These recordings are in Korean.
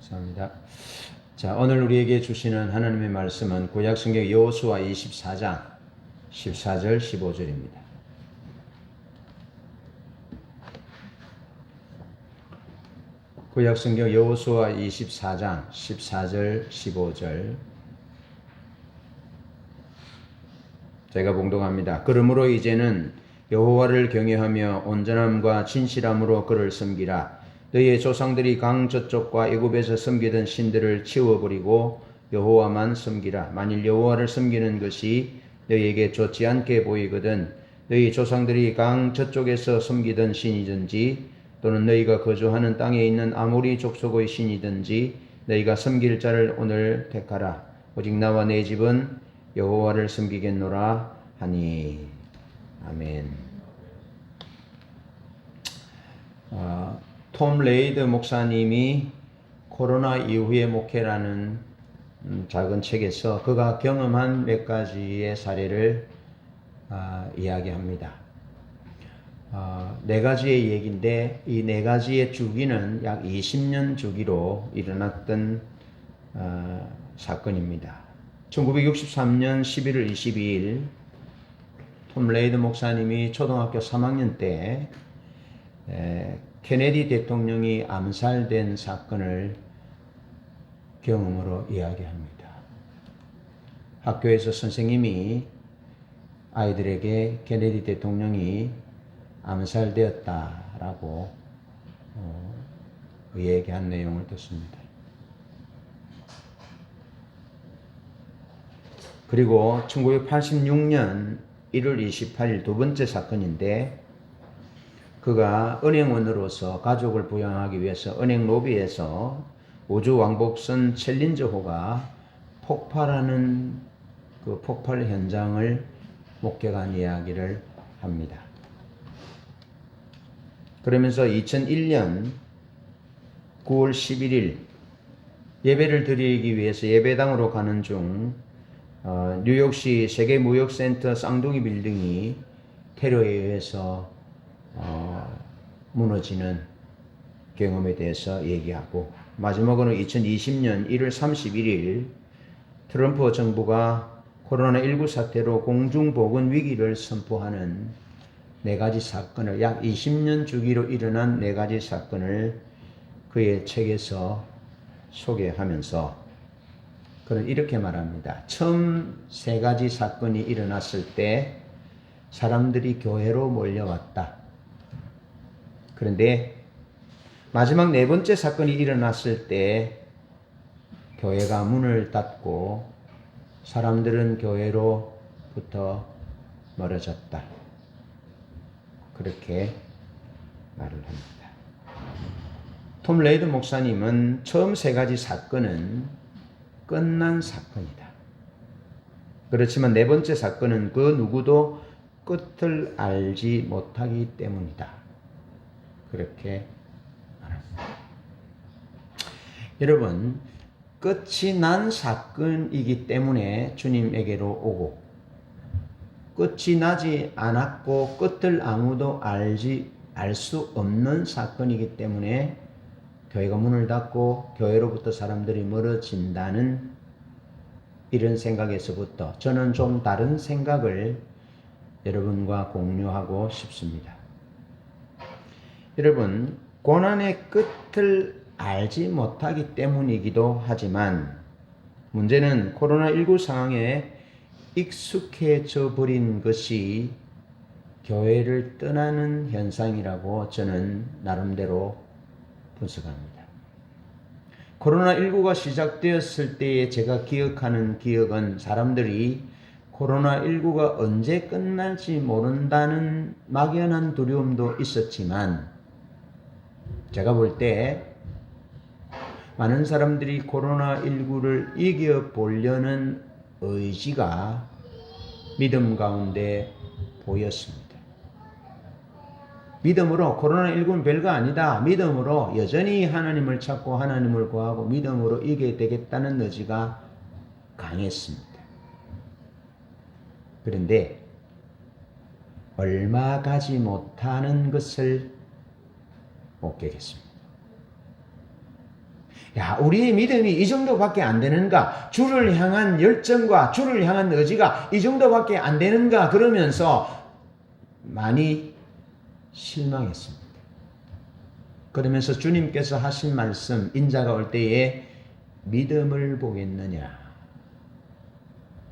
감사합니다. 자, 오늘 우리에게 주시는 하나님의 말씀은 구약성경 여호수아 24장 14절 15절입니다. 구약성경 여호수아 24장 14절 15절 제가 봉독합니다. 그러므로 이제는 여호와를 경외하며 온전함과 진실함으로 그를 섬기라. 너희의 조상들이 강 저쪽과 애굽에서 섬기던 신들을 치워버리고 여호와만 섬기라. 만일 여호와를 섬기는 것이 너희에게 좋지 않게 보이거든 너희 조상들이 강 저쪽에서 섬기던 신이든지 또는 너희가 거주하는 땅에 있는 아모리 족속의 신이든지 너희가 섬길 자를 오늘 택하라. 오직 나와 내 집은 여호와를 섬기겠노라 하니. 아멘. 톰 레이드 목사님이 코로나 이후의 목회라는 작은 책에서 그가 경험한 몇 가지의 사례를 이야기합니다. 네 가지의 얘기인데 이 네 가지의 주기는 약 20년 주기로 일어났던 사건입니다. 1963년 11월 22일 톰 레이드 목사님이 초등학교 3학년 때 케네디 대통령이 암살된 사건을 경험으로 이야기합니다. 학교에서 선생님이 아이들에게 케네디 대통령이 암살되었다라고 얘기한 내용을 듣습니다. 그리고 1986년 1월 28일 두 번째 사건인데 그가 은행원으로서 가족을 부양하기 위해서 은행 로비에서 우주왕복선 챌린저호가 폭발하는 그 폭발 현장을 목격한 이야기를 합니다. 그러면서 2001년 9월 11일 예배를 드리기 위해서 예배당으로 가는 중 뉴욕시 세계무역센터 쌍둥이 빌딩이 테러에 의해서 무너지는 경험에 대해서 얘기하고 마지막으로 2020년 1월 31일 트럼프 정부가 코로나19 사태로 공중보건 위기를 선포하는 네 가지 사건을 약 20년 주기로 일어난 네 가지 사건을 그의 책에서 소개하면서 그는 이렇게 말합니다. 처음 세 가지 사건이 일어났을 때 사람들이 교회로 몰려왔다. 그런데 마지막 네 번째 사건이 일어났을 때 교회가 문을 닫고 사람들은 교회로부터 멀어졌다. 그렇게 말을 합니다. 톰 레이드 목사님은 처음 세 가지 사건은 끝난 사건이다. 그렇지만 네 번째 사건은 그 누구도 끝을 알지 못하기 때문이다. 그렇게 말합니다. 여러분, 끝이 난 사건이기 때문에 주님에게로 오고 끝이 나지 않았고 끝을 아무도 알 수 없는 사건이기 때문에 교회가 문을 닫고 교회로부터 사람들이 멀어진다는 이런 생각에서부터 저는 좀 다른 생각을 여러분과 공유하고 싶습니다. 여러분, 고난의 끝을 알지 못하기 때문이기도 하지만 문제는 코로나19 상황에 익숙해져 버린 것이 교회를 떠나는 현상이라고 저는 나름대로 분석합니다. 코로나19가 시작되었을 때에 제가 기억하는 기억은 사람들이 코로나19가 언제 끝날지 모른다는 막연한 두려움도 있었지만 제가 볼 때 많은 사람들이 코로나19를 이겨보려는 의지가 믿음 가운데 보였습니다. 믿음으로 코로나19는 별거 아니다. 믿음으로 여전히 하나님을 찾고 하나님을 구하고 믿음으로 이겨야 되겠다는 의지가 강했습니다. 그런데 얼마 가지 못하는 것을 목격했습니다. 야, 우리의 믿음이 이 정도밖에 안 되는가? 주를 향한 열정과 주를 향한 의지가 이 정도밖에 안 되는가? 그러면서 많이 실망했습니다. 그러면서 주님께서 하신 말씀, 인자가 올 때에 믿음을 보겠느냐?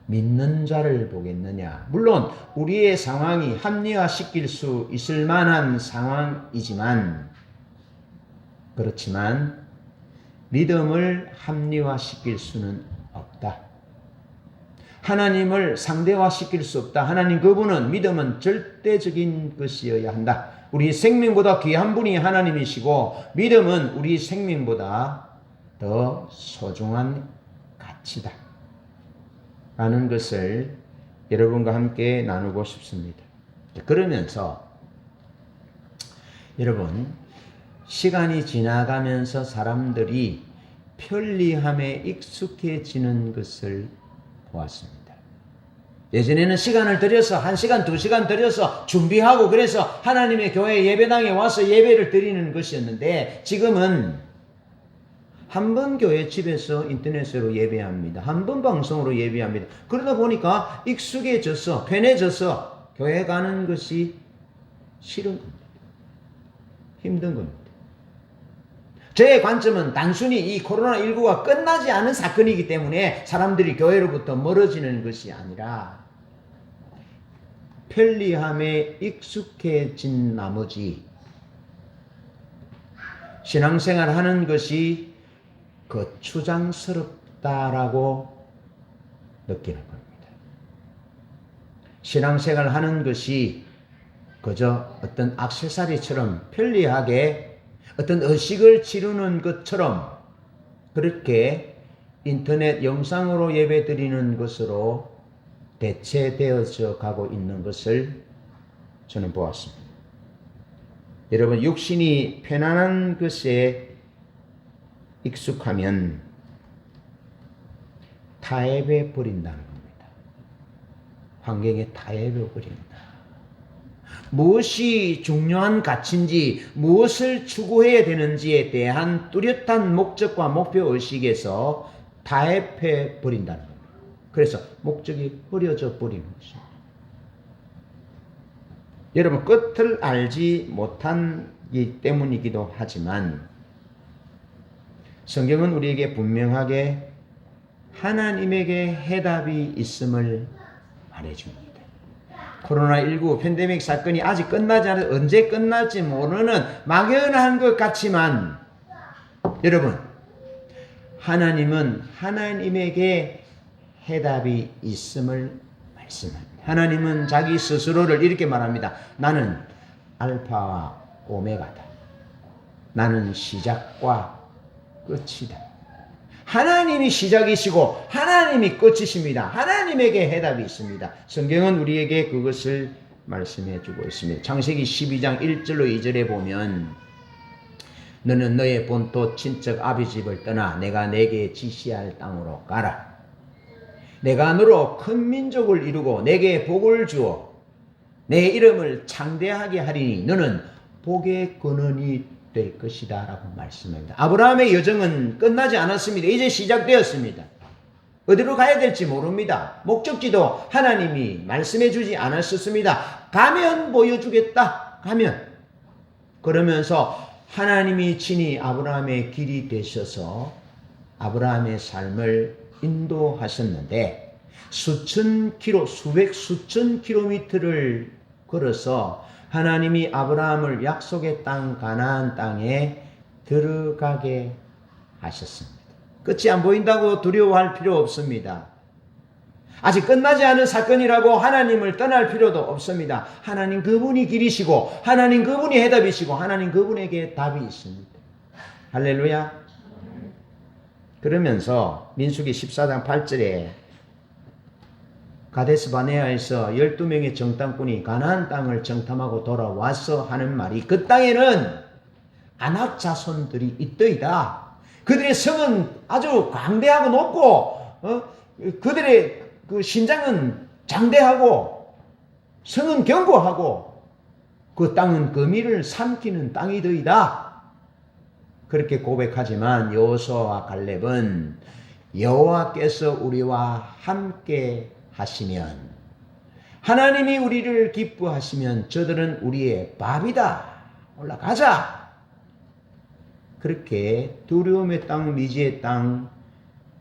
믿는 자를 보겠느냐? 물론 우리의 상황이 합리화시킬 수 있을 만한 상황이지만, 그렇지만 믿음을 합리화시킬 수는 없다. 하나님을 상대화시킬 수 없다. 하나님 그분은, 믿음은 절대적인 것이어야 한다. 우리 생명보다 귀한 분이 하나님이시고 믿음은 우리 생명보다 더 소중한 가치다 라는 것을 여러분과 함께 나누고 싶습니다. 그러면서 여러분, 시간이 지나가면서 사람들이 편리함에 익숙해지는 것을 보았습니다. 예전에는 시간을 들여서 1시간, 2시간 들여서 준비하고 그래서 하나님의 교회 예배당에 와서 예배를 드리는 것이었는데, 지금은 한 번 교회 집에서 인터넷으로 예배합니다. 한 번 방송으로 예배합니다. 그러다 보니까 익숙해져서 편해져서 교회 가는 것이 싫은 겁니다. 힘든 겁니다. 저의 관점은 단순히 이 코로나19가 끝나지 않은 사건이기 때문에 사람들이 교회로부터 멀어지는 것이 아니라 편리함에 익숙해진 나머지 신앙생활 하는 것이 거추장스럽다라고 느끼는 겁니다. 신앙생활 하는 것이 그저 어떤 액세서리처럼 편리하게 어떤 의식을 치르는 것처럼 그렇게 인터넷 영상으로 예배 드리는 것으로 대체되어져 가고 있는 것을 저는 보았습니다. 여러분, 육신이 편안한 것에 익숙하면 타협해 버린다는 겁니다. 환경에 타협해 버린다. 무엇이 중요한 가치인지, 무엇을 추구해야 되는지에 대한 뚜렷한 목적과 목표의식에서 타협해 버린다는 겁니다. 그래서 목적이 흐려져 버리는 것입니다. 여러분, 끝을 알지 못하기 때문이기도 하지만 성경은 우리에게 분명하게 하나님에게 해답이 있음을 말해줍니다. 코로나19 팬데믹 사건이 아직 끝나지 않아서 언제 끝날지 모르는 막연한 것 같지만 여러분, 하나님은 하나님에게 해답이 있음을 말씀합니다. 하나님은 자기 스스로를 이렇게 말합니다. 나는 알파와 오메가다. 나는 시작과 끝이다. 하나님이 시작이시고 하나님이 끝이십니다. 하나님에게 해답이 있습니다. 성경은 우리에게 그것을 말씀해 주고 있습니다. 창세기 12장 1절로 2절에 보면 너는 너의 본토 친척 아비집을 떠나 내가 내게 지시할 땅으로 가라. 내가 너로 큰 민족을 이루고 내게 복을 주어 내 이름을 창대하게 하리니 너는 복의 근원이 될 것이다 라고 말씀합니다. 아브라함의 여정은 끝나지 않았습니다. 이제 시작되었습니다. 어디로 가야 될지 모릅니다. 목적지도 하나님이 말씀해 주지 않았었습니다. 가면 보여주겠다. 가면. 그러면서 하나님이 친히 아브라함의 길이 되셔서 아브라함의 삶을 인도하셨는데 수천 킬로미터를 걸어서 하나님이 아브라함을 약속의 땅 가나안 땅에 들어가게 하셨습니다. 끝이 안 보인다고 두려워할 필요 없습니다. 아직 끝나지 않은 사건이라고 하나님을 떠날 필요도 없습니다. 하나님 그분이 길이시고 하나님 그분이 해답이시고 하나님 그분에게 답이 있습니다. 할렐루야. 그러면서 민수기 14장 8절에 가데스 바네아에서 12명의 정탐꾼이 가나안 땅을 정탐하고 돌아와서 하는 말이 그 땅에는 아낙 자손들이 있더이다. 그들의 성은 아주 광대하고 높고 그들의 그 신장은 장대하고 성은 견고하고 그 땅은 거미를 삼키는 땅이더이다. 그렇게 고백하지만 여호수아와 갈렙은 여호와께서 우리와 함께 하시면, 하나님이 우리를 기뻐하시면 저들은 우리의 밥이다. 올라가자. 그렇게 두려움의 땅, 미지의 땅,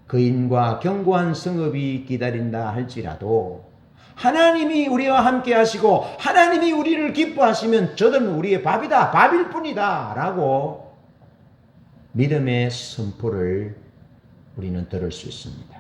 거인과 견고한 성읍이 기다린다 할지라도 하나님이 우리와 함께 하시고 하나님이 우리를 기뻐하시면 저들은 우리의 밥이다, 밥일 뿐이다 라고 믿음의 선포를 우리는 들을 수 있습니다.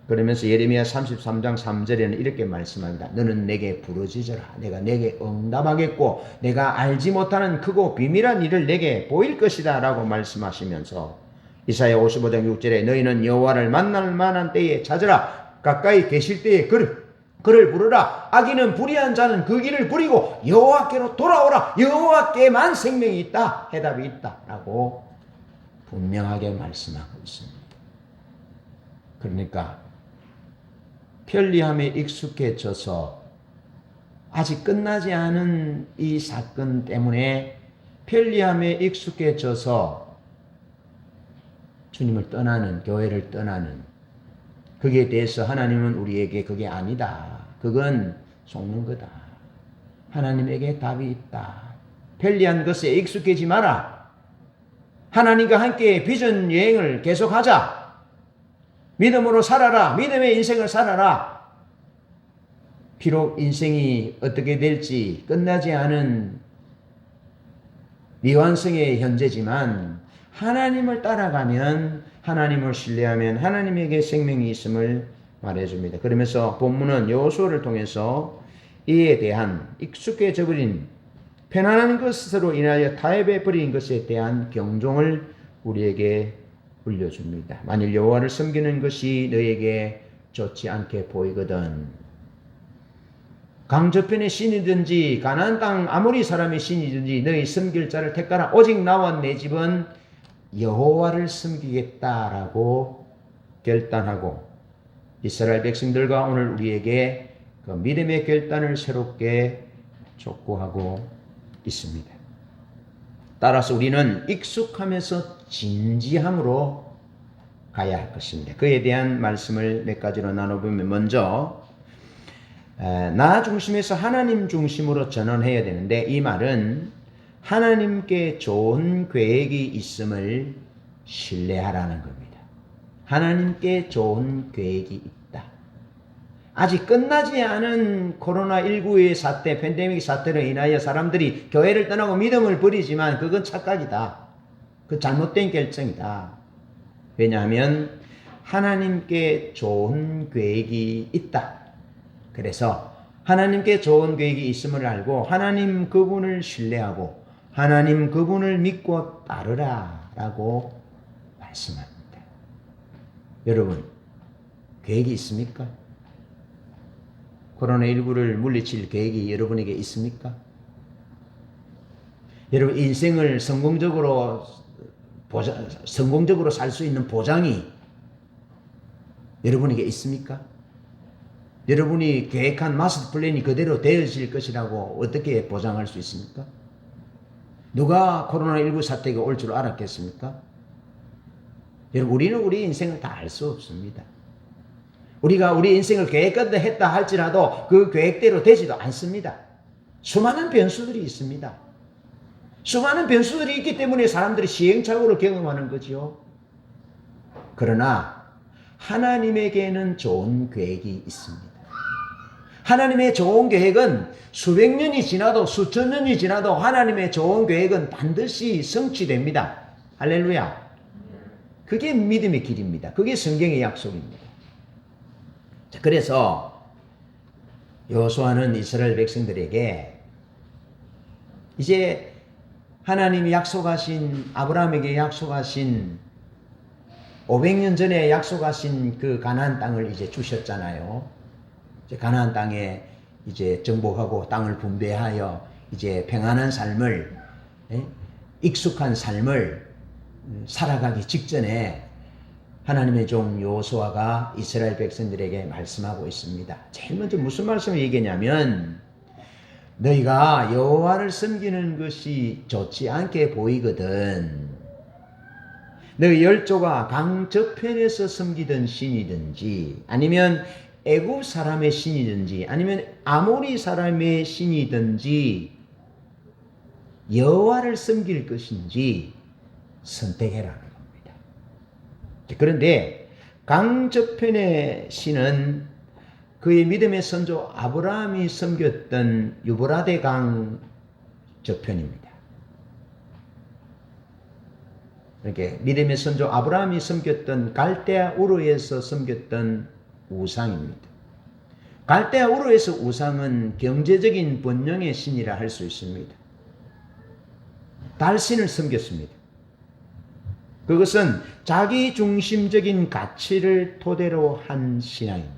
그러면서 예레미야 33장 3절에는 이렇게 말씀합니다. 너는 내게 부르짖어라. 내가 내게 응답하겠고 내가 알지 못하는 크고 비밀한 일을 내게 보일 것이다 라고 말씀하시면서 이사야 55장 6절에 너희는 여호와를 만날 만한 때에 찾으라. 가까이 계실 때에 그를 부르라. 악인은 불의한 자는 그 길을 버리고 여호와께로 돌아오라. 여호와께만 생명이 있다. 해답이 있다 라고 분명하게 말씀하고 있습니다. 그러니까 편리함에 익숙해져서 아직 끝나지 않은 이 사건 때문에 편리함에 익숙해져서 주님을 떠나는, 교회를 떠나는, 거기에 대해서 하나님은 우리에게 그게 아니다. 그건 속는 거다. 하나님에게 답이 있다. 편리한 것에 익숙해지 마라. 하나님과 함께 비전 여행을 계속하자. 믿음으로 살아라. 믿음의 인생을 살아라. 비록 인생이 어떻게 될지 끝나지 않은 미완성의 현재지만 하나님을 따라가면, 하나님을 신뢰하면 하나님에게 생명이 있음을 말해줍니다. 그러면서 본문은 여호수아를 통해서 이에 대한 익숙해져 버린 편안한 것으로 인하여 타협해 버린 것에 대한 경종을 우리에게 울려줍니다. 만일 여호와를 섬기는 것이 너에게 좋지 않게 보이거든, 강저편의 신이든지 가나안 땅 아모리 사람의 신이든지 너희 섬길 자를 택하라. 오직 나와 내 집은 여호와를 섬기겠다라고 결단하고 이스라엘 백성들과 오늘 우리에게 그 믿음의 결단을 새롭게 촉구하고 있습니다. 따라서 우리는 익숙하면서 진지함으로 가야 할 것입니다. 그에 대한 말씀을 몇 가지로 나눠보면, 먼저 나 중심에서 하나님 중심으로 전환해야 되는데, 이 말은 하나님께 좋은 계획이 있음을 신뢰하라는 겁니다. 하나님께 좋은 계획이 있다. 아직 끝나지 않은 코로나19의 사태, 팬데믹 사태로 인하여 사람들이 교회를 떠나고 믿음을 버리지만 그건 착각이다. 그 잘못된 결정이다. 왜냐하면 하나님께 좋은 계획이 있다. 그래서 하나님께 좋은 계획이 있음을 알고 하나님 그분을 신뢰하고 하나님 그분을 믿고 따르라 라고 말씀합니다. 여러분, 계획이 있습니까? 코로나19를 물리칠 계획이 여러분에게 있습니까? 여러분, 인생을 성공적으로 살 수 있는 보장이 여러분에게 있습니까? 여러분이 계획한 마스터 플랜이 그대로 되어질 것이라고 어떻게 보장할 수 있습니까? 누가 코로나19 사태가 올 줄 알았겠습니까? 여러분, 우리는 우리 인생을 다 알 수 없습니다. 우리가 우리 인생을 계획대로 했다 할지라도 그 계획대로 되지도 않습니다. 수많은 변수들이 있습니다. 수많은 변수들이 있기 때문에 사람들이 시행착오를 경험하는 거지요. 그러나 하나님에게는 좋은 계획이 있습니다. 하나님의 좋은 계획은 수백 년이 지나도 수천 년이 지나도 하나님의 좋은 계획은 반드시 성취됩니다. 할렐루야. 그게 믿음의 길입니다. 그게 성경의 약속입니다. 자, 그래서 여호수아는 이스라엘 백성들에게 이제 하나님이 약속하신, 아브라함에게 약속하신 500년 전에 약속하신 그 가나안 땅을 이제 주셨잖아요. 이제 가나안 땅에 이제 정복하고 땅을 분배하여 이제 평안한 삶을, 익숙한 삶을 살아가기 직전에 하나님의 종 여호수아가 이스라엘 백성들에게 말씀하고 있습니다. 제일 먼저 무슨 말씀을 얘기하냐면, 너희가 여호와를 섬기는 것이 좋지 않게 보이거든. 너희 열조가 강 저편에서 섬기던 신이든지 아니면 애굽 사람의 신이든지 아니면 아모리 사람의 신이든지 여호와를 섬길 것인지 선택해라는 겁니다. 그런데 강 저편의 신은 그의 믿음의 선조 아브라함이 섬겼던 유브라데 강 저편입니다. 이렇게 믿음의 선조 아브라함이 섬겼던 갈대아 우르에서 섬겼던 우상입니다. 갈대아 우르에서 우상은 경제적인 번영의 신이라 할 수 있습니다. 달신을 섬겼습니다. 그것은 자기 중심적인 가치를 토대로 한 신앙입니다.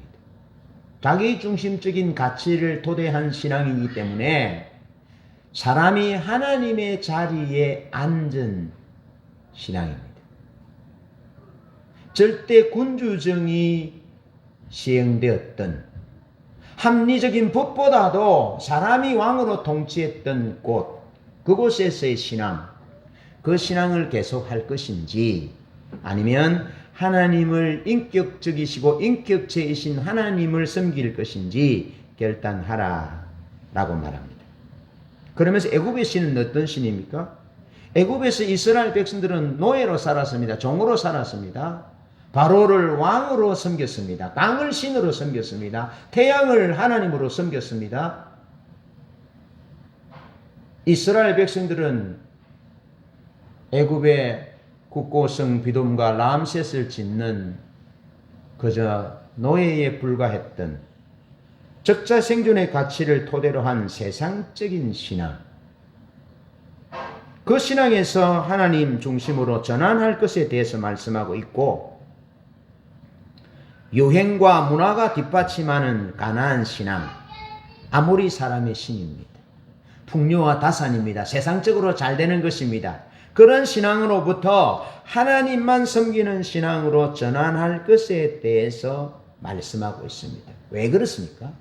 자기 중심적인 가치를 토대한 신앙이기 때문에 사람이 하나님의 자리에 앉은 신앙입니다. 절대 군주정이 시행되었던 합리적인 법보다도 사람이 왕으로 통치했던 곳, 그곳에서의 신앙, 그 신앙을 계속할 것인지 아니면 하나님을 인격적이시고 인격체이신 하나님을 섬길 것인지 결단하라 라고 말합니다. 그러면서 애굽의 신은 어떤 신입니까? 애굽에서 이스라엘 백성들은 노예로 살았습니다. 종으로 살았습니다. 바로를 왕으로 섬겼습니다. 강을 신으로 섬겼습니다. 태양을 하나님으로 섬겼습니다. 이스라엘 백성들은 애굽의 국고성 비돔과 람셋을 짓는 그저 노예에 불과했던 적자 생존의 가치를 토대로 한 세상적인 신앙, 그 신앙에서 하나님 중심으로 전환할 것에 대해서 말씀하고 있고, 유행과 문화가 뒷받침하는 가나안 신앙, 아모리 사람의 신입니다. 풍요와 다산입니다. 세상적으로 잘 되는 것입니다. 그런 신앙으로부터 하나님만 섬기는 신앙으로 전환할 것에 대해서 말씀하고 있습니다. 왜 그렇습니까?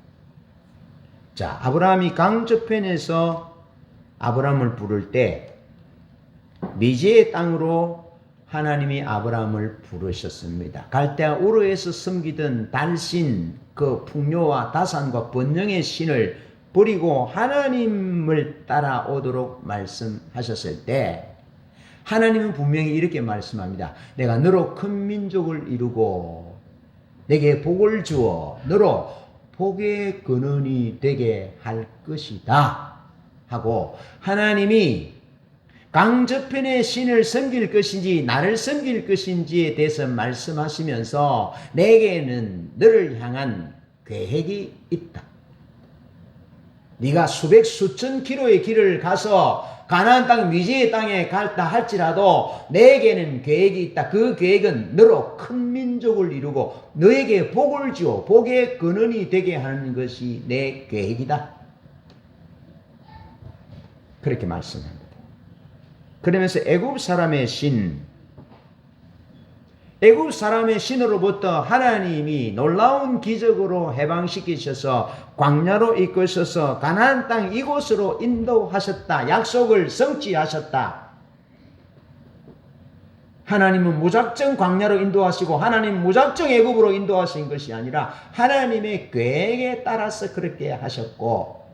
자, 아브라함이 강 저편에서 아브라함을 부를 때 미지의 땅으로 하나님이 아브라함을 부르셨습니다. 갈대아 우르에서 섬기던 달신, 그 풍요와 다산과 번영의 신을 버리고 하나님을 따라오도록 말씀하셨을 때 하나님은 분명히 이렇게 말씀합니다. 내가 너로 큰 민족을 이루고 내게 복을 주어 너로 복의 근원이 되게 할 것이다 하고, 하나님이 강저편의 신을 섬길 것인지 나를 섬길 것인지에 대해서 말씀하시면서 내게는 너를 향한 계획이 있다. 네가 수백 수천 킬로의 길을 가서 가나안 땅 미지의 땅에 갈다 할지라도 내게는 계획이 있다. 그 계획은 너로 큰 민족을 이루고 너에게 복을 주어 복의 근원이 되게 하는 것이 내 계획이다. 그렇게 말씀합니다. 그러면서 애굽 사람의 신으로부터 하나님이 놀라운 기적으로 해방시키셔서 광야로 이끄셔서 가나안 땅 이곳으로 인도하셨다. 약속을 성취하셨다. 하나님은 무작정 광야로 인도하시고 하나님 무작정 애굽으로 인도하신 것이 아니라 하나님의 계획에 따라서 그렇게 하셨고,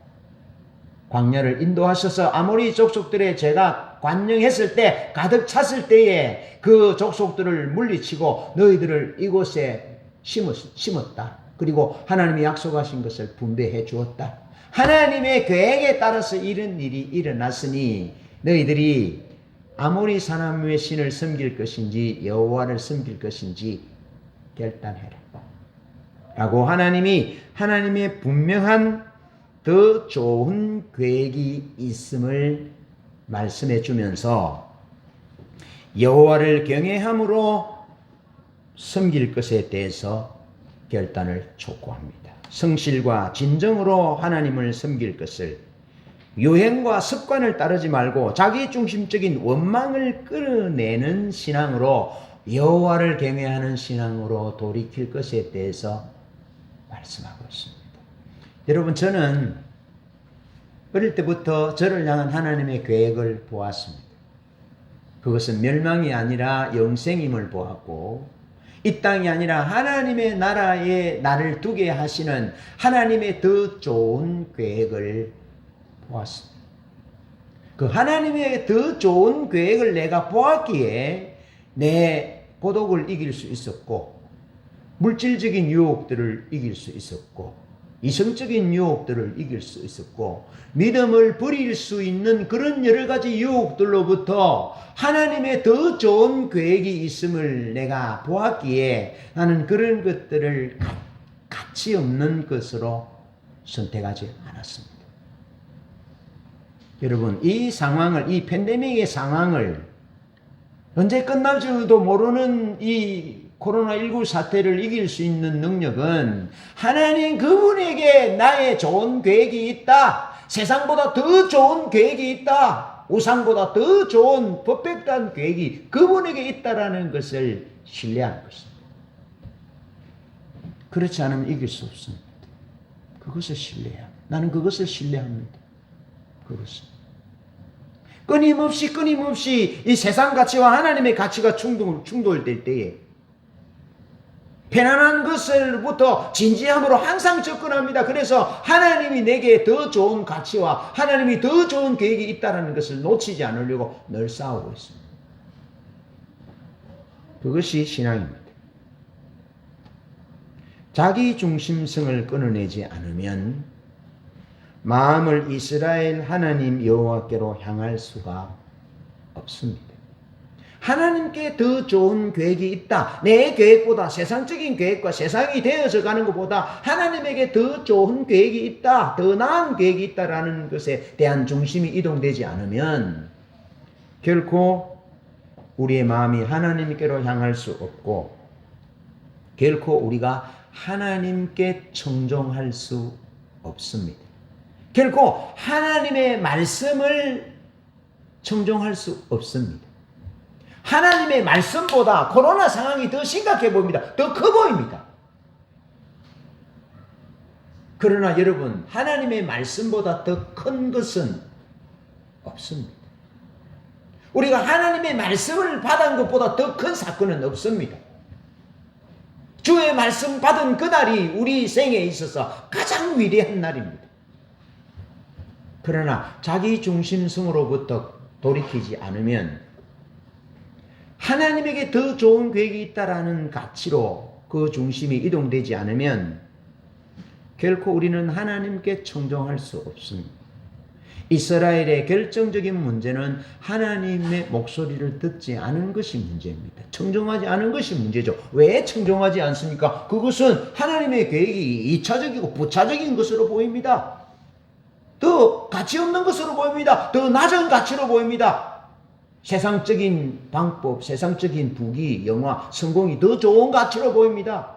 광야를 인도하셔서 아모리 족속들의 죄가 관영했을 때, 가득 찼을 때에 그 족속들을 물리치고 너희들을 이곳에 심었다. 그리고 하나님이 약속하신 것을 분배해 주었다. 하나님의 계획에 따라서 이런 일이 일어났으니 너희들이 아모리 사람의 신을 섬길 것인지 여호와를 섬길 것인지 결단해라 라고 하나님의 분명한 더 좋은 계획이 있음을 말씀해 주면서 여호와를 경외함으로 섬길 것에 대해서 결단을 촉구합니다. 성실과 진정으로 하나님을 섬길 것을, 유행과 습관을 따르지 말고 자기 중심적인 원망을 끌어내는 신앙으로, 여호와를 경외하는 신앙으로 돌이킬 것에 대해서 말씀하고 있습니다. 여러분, 저는 어릴 때부터 저를 향한 하나님의 계획을 보았습니다. 그것은 멸망이 아니라 영생임을 보았고, 이 땅이 아니라 하나님의 나라에 나를 두게 하시는 하나님의 더 좋은 계획을 보았습니다. 그 하나님의 더 좋은 계획을 내가 보았기에 내 고독을 이길 수 있었고, 물질적인 유혹들을 이길 수 있었고, 이성적인 유혹들을 이길 수 있었고, 믿음을 버릴 수 있는 그런 여러 가지 유혹들로부터 하나님의 더 좋은 계획이 있음을 내가 보았기에 나는 그런 것들을 가치 없는 것으로 선택하지 않았습니다. 여러분, 이 상황을, 이 팬데믹의 상황을 언제 끝날지도 모르는 이 코로나19 사태를 이길 수 있는 능력은 하나님 그분에게 나의 좋은 계획이 있다. 세상보다 더 좋은 계획이 있다. 우상보다 더 좋은 퍼펙트한 계획이 그분에게 있다라는 것을 신뢰하는 것입니다. 그렇지 않으면 이길 수 없습니다. 그것을 신뢰합니다. 나는 그것을 신뢰합니다. 그것을. 끊임없이 이 세상 가치와 하나님의 가치가 충돌될 때에 편안한 것을부터 진지함으로 항상 접근합니다. 그래서 하나님이 내게 더 좋은 가치와 하나님이 더 좋은 계획이 있다는 것을 놓치지 않으려고 늘 싸우고 있습니다. 그것이 신앙입니다. 자기 중심성을 끊어내지 않으면 마음을 이스라엘 하나님 여호와께로 향할 수가 없습니다. 하나님께 더 좋은 계획이 있다. 내 계획보다 세상적인 계획과 세상이 되어져 가는 것보다 하나님에게 더 좋은 계획이 있다. 더 나은 계획이 있다라는 것에 대한 중심이 이동되지 않으면 결코 우리의 마음이 하나님께로 향할 수 없고 결코 우리가 하나님께 청종할 수 없습니다. 결코 하나님의 말씀을 청종할 수 없습니다. 하나님의 말씀보다 코로나 상황이 더 심각해 보입니다. 더 커 보입니다. 그러나 여러분, 하나님의 말씀보다 더 큰 것은 없습니다. 우리가 하나님의 말씀을 받은 것보다 더 큰 사건은 없습니다. 주의 말씀 받은 그날이 우리 생에 있어서 가장 위대한 날입니다. 그러나 자기 중심성으로부터 돌이키지 않으면 하나님에게 더 좋은 계획이 있다라는 가치로 그 중심이 이동되지 않으면 결코 우리는 하나님께 청종할 수 없습니다. 이스라엘의 결정적인 문제는 하나님의 목소리를 듣지 않은 것이 문제입니다. 청종하지 않은 것이 문제죠. 왜 청종하지 않습니까? 그것은 하나님의 계획이 2차적이고 부차적인 것으로 보입니다. 더 가치 없는 것으로 보입니다. 더 낮은 가치로 보입니다. 세상적인 방법, 세상적인 부귀, 영화, 성공이 더 좋은 가치로 보입니다.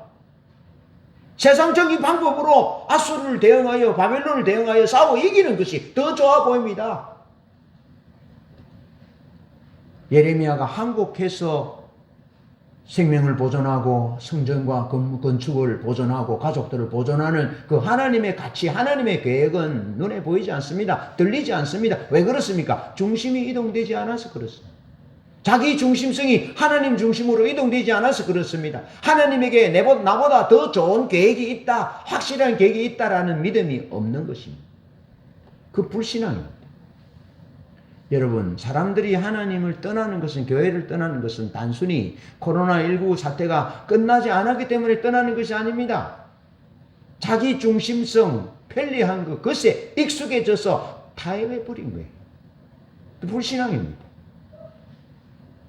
세상적인 방법으로 아수르를 대응하여 바벨론을 대응하여 싸워 이기는 것이 더 좋아 보입니다. 예레미야가 한국에서 생명을 보존하고 성전과 건축을 보존하고 가족들을 보존하는 그 하나님의 가치, 하나님의 계획은 눈에 보이지 않습니다. 들리지 않습니다. 왜 그렇습니까? 중심이 이동되지 않아서 그렇습니다. 자기 중심성이 하나님 중심으로 이동되지 않아서 그렇습니다. 하나님에게 나보다 더 좋은 계획이 있다, 확실한 계획이 있다라는 믿음이 없는 것입니다. 그 불신앙입니다. 여러분, 사람들이 하나님을 떠나는 것은, 교회를 떠나는 것은 단순히 코로나19 사태가 끝나지 않았기 때문에 떠나는 것이 아닙니다. 자기 중심성, 편리한 그것에 익숙해져서 타협해버린 거예요. 불신앙입니다.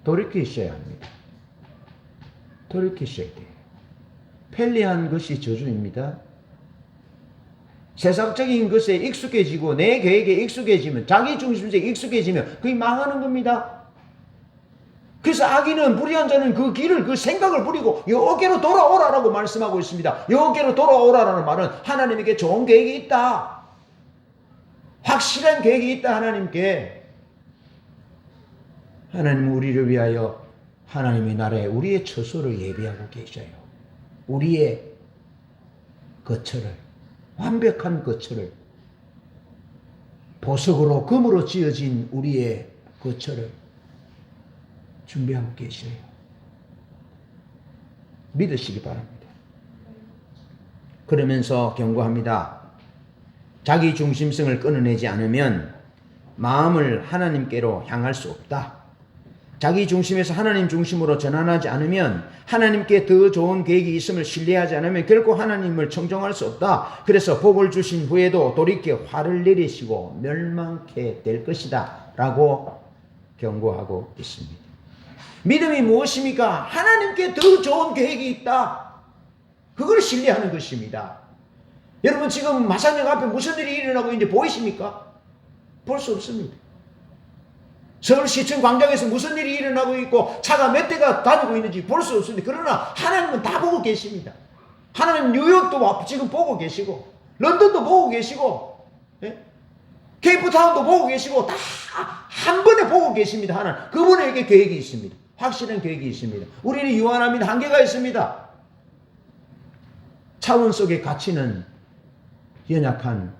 돌이키셔야 합니다. 돌이키셔야 돼요. 편리한 것이 저주입니다. 세상적인 것에 익숙해지고 내 계획에 익숙해지면, 자기 중심성에 익숙해지면 그게 망하는 겁니다. 그래서 악인은, 불의한 자는 그 길을, 그 생각을 버리고 여기로 돌아오라라고 말씀하고 있습니다. 여기로 돌아오라라는 말은 하나님에게 좋은 계획이 있다. 확실한 계획이 있다, 하나님께. 하나님은 우리를 위하여 하나님의 나라에 우리의 처소를 예비하고 계셔요. 우리의 거처를, 완벽한 거처를. 보석으로 금으로 지어진 우리의 거처를 준비하고 계셔요. 믿으시기 바랍니다. 그러면서 경고합니다. 자기 중심성을 끊어내지 않으면 마음을 하나님께로 향할 수 없다. 자기 중심에서 하나님 중심으로 전환하지 않으면, 하나님께 더 좋은 계획이 있음을 신뢰하지 않으면 결코 하나님을 청종할 수 없다. 그래서 복을 주신 후에도 돌이켜 화를 내리시고 멸망케 될 것이다 라고 경고하고 있습니다. 믿음이 무엇입니까? 하나님께 더 좋은 계획이 있다. 그걸 신뢰하는 것입니다. 여러분, 지금 마산역 앞에 무슨 일이 일어나고 있는지 보이십니까? 볼 수 없습니다. 서울시청 광장에서 무슨 일이 일어나고 있고 차가 몇 대가 다니고 있는지 볼 수 없습니다. 그러나 하나님은 다 보고 계십니다. 하나님 뉴욕도 지금 보고 계시고, 런던도 보고 계시고, 케이프타운도 보고 계시고, 다 한 번에 보고 계십니다. 하나님, 그분에게 계획이 있습니다. 확실한 계획이 있습니다. 우리는 유한합니다. 한계가 있습니다. 차원 속의 가치는 연약한,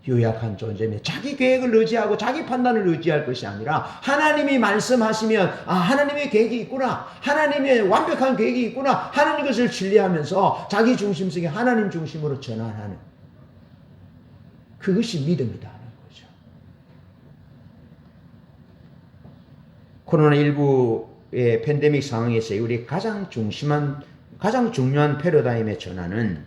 유약한 존재며, 자기 계획을 의지하고 자기 판단을 의지할 것이 아니라 하나님이 말씀하시면 하나님의 계획이 있구나, 하나님의 완벽한 계획이 있구나, 하나님 것을 신뢰하면서 자기 중심성이 하나님 중심으로 전환하는, 그것이 믿음이다 하는 거죠. 코로나19의 팬데믹 상황에서 우리 가장 중요한 패러다임의 전환은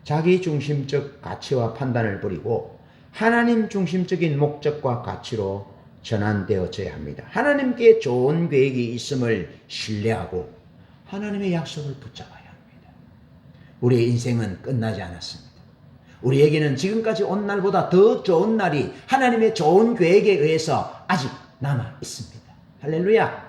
자기 중심적 가치와 판단을 버리고 하나님 중심적인 목적과 가치로 전환되어져야 합니다. 하나님께 좋은 계획이 있음을 신뢰하고 하나님의 약속을 붙잡아야 합니다. 우리의 인생은 끝나지 않았습니다. 우리에게는 지금까지 온 날보다 더 좋은 날이 하나님의 좋은 계획에 의해서 아직 남아 있습니다. 할렐루야.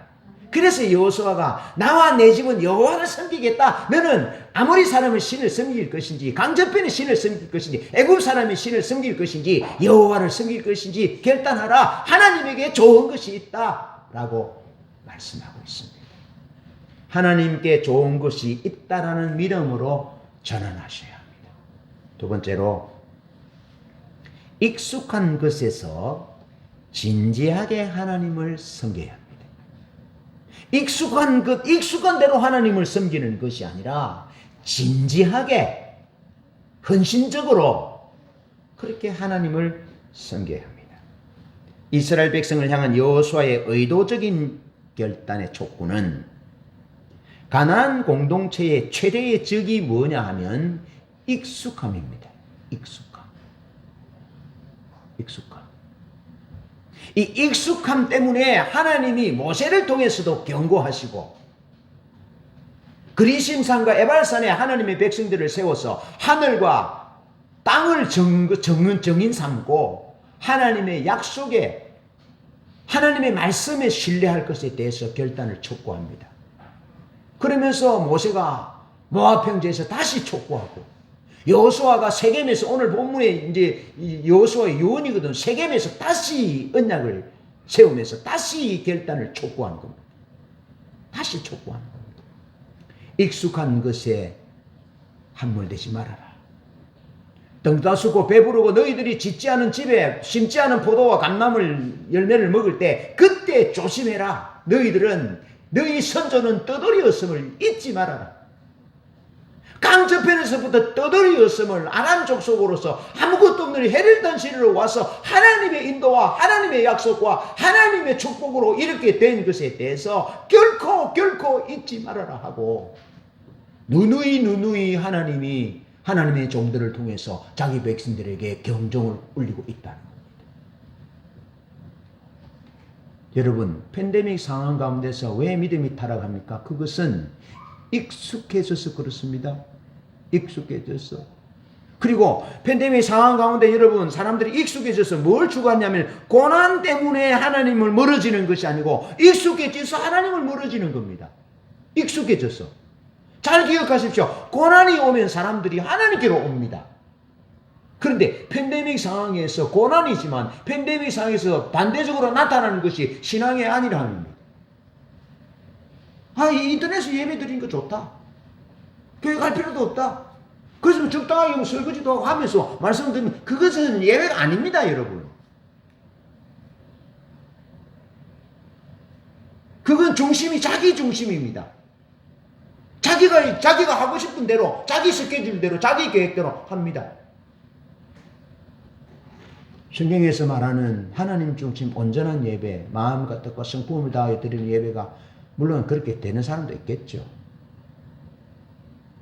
그래서 여호수아가 나와 내 집은 여호와를 섬기겠다. 너는 아모리 사람의 신을 섬길 것인지, 강전변의 신을 섬길 것인지, 애굽 사람의 신을 섬길 것인지, 여호와를 섬길 것인지 결단하라. 하나님에게 좋은 것이 있다 라고 말씀하고 있습니다. 하나님께 좋은 것이 있다라는 믿음으로 전환하셔야 합니다. 두 번째로, 익숙한 것에서 진지하게 하나님을 섬겨야 합니다. 익숙한 대로 하나님을 섬기는 것이 아니라 진지하게, 헌신적으로 그렇게 하나님을 섬겨야 합니다. 이스라엘 백성을 향한 여호수아의 의도적인 결단의 촉구는 가나안 공동체의 최대의 적이 뭐냐 하면 익숙함입니다. 익숙함. 이 익숙함 때문에 하나님이 모세를 통해서도 경고하시고, 그리심산과 에발산에 하나님의 백성들을 세워서 하늘과 땅을 정인 삼고 하나님의 약속에, 하나님의 말씀에 신뢰할 것에 대해서 결단을 촉구합니다. 그러면서 모세가 모압 평지에서 다시 촉구하고, 여호수아가 세겜에서, 오늘 본문에 이제 여호수아의 유언이거든, 세겜에서 다시 언약을 세우면서 다시 결단을 촉구하는 겁니다. 다시 촉구하는 겁니다. 익숙한 것에 함몰되지 말아라. 등다수고 배부르고 너희들이 짓지 않은 집에 심지 않은 포도와 감나물 열매를 먹을 때 그때 조심해라. 너희 선조는 떠돌이었음을 잊지 말아라. 강 저편에서부터 떠돌이었음을, 아람 족속으로서 아무것도 없는 헤를던 시리로 와서 하나님의 인도와 하나님의 약속과 하나님의 축복으로 이렇게 된 것에 대해서 결코 잊지 말아라 하고, 누누이 하나님이 하나님의 종들을 통해서 자기 백성들에게 경종을 울리고 있다는 겁니다. 여러분, 팬데믹 상황 가운데서 왜 믿음이 타락합니까? 그것은 익숙해져서 그렇습니다. 익숙해져서. 그리고 팬데믹 상황 가운데 여러분, 사람들이 익숙해져서 뭘 추구하냐면 고난 때문에 하나님을 멀어지는 것이 아니고 익숙해져서 하나님을 멀어지는 겁니다. 익숙해져서. 잘 기억하십시오. 고난이 오면 사람들이 하나님께로 옵니다. 그런데 팬데믹 상황에서, 고난이지만 팬데믹 상황에서 반대적으로 나타나는 것이 신앙의 아니라는 인터넷에 예배 드리는 거 좋다. 교회 갈 필요도 없다. 그래서 적당하게 설거지도 하고 하면서 말씀을 드리면 그것은 예배가 아닙니다, 여러분. 그건 중심이 자기 중심입니다. 자기가 하고 싶은 대로, 자기 스케줄대로, 자기 계획대로 합니다. 성경에서 말하는 하나님 중심 온전한 예배, 마음과 뜻과 성품을 다하여 드리는 예배가 물론 그렇게 되는 사람도 있겠죠.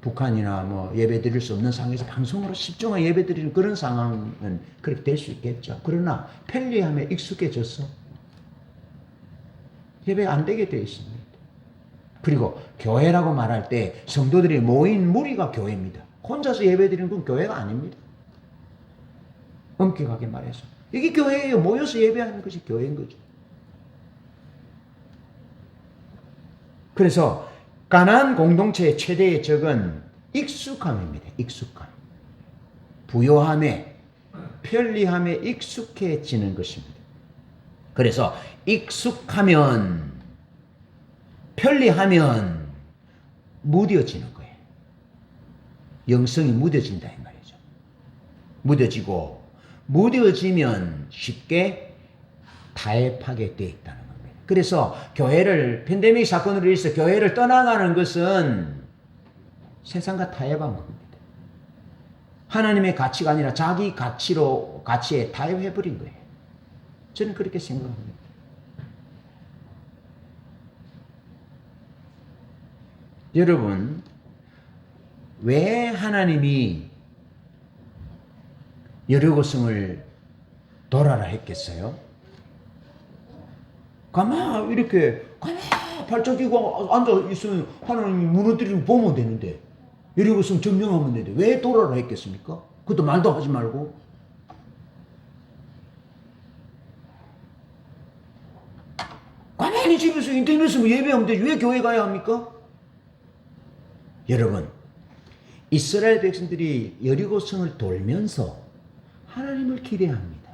북한이나 뭐 예배 드릴 수 없는 상황에서 방송으로 집중하여 예배 드리는 그런 상황은 그렇게 될 수 있겠죠. 그러나 편리함에 익숙해져서 예배 안 되게 되어 있습니다. 그리고 교회라고 말할 때 성도들이 모인 무리가 교회입니다. 혼자서 예배 드리는 건 교회가 아닙니다. 엄격하게 말해서. 이게 교회예요. 모여서 예배하는 것이 교회인 거죠. 그래서 가나안 공동체의 최대의 적은 익숙함입니다. 익숙함. 부요함에, 편리함에 익숙해지는 것입니다. 그래서 익숙하면, 편리하면 무뎌지는 거예요. 영성이 무뎌진다 이 말이죠. 무뎌지면 쉽게 타협하게 돼 있다는 겁니다. 그래서 교회를 팬데믹 사건으로 인해서 교회를 떠나가는 것은 세상과 타협한 겁니다. 하나님의 가치가 아니라 자기 가치에 타협해버린 거예요. 저는 그렇게 생각합니다. 여러분, 왜 하나님이 여리고성을 돌아라 했겠어요? 이렇게 발짝이고 앉아 있으면 하나님이 무너뜨리고 보면 되는데, 여리고성 점령하면 되는데 왜 돌아라 했겠습니까? 그것도 말도 하지 말고. 가만히 집에서 인터넷으로 예배하면 되지 왜 교회 가야 합니까? 여러분, 이스라엘 백성들이 여리고성을 돌면서 하나님을 기대합니다.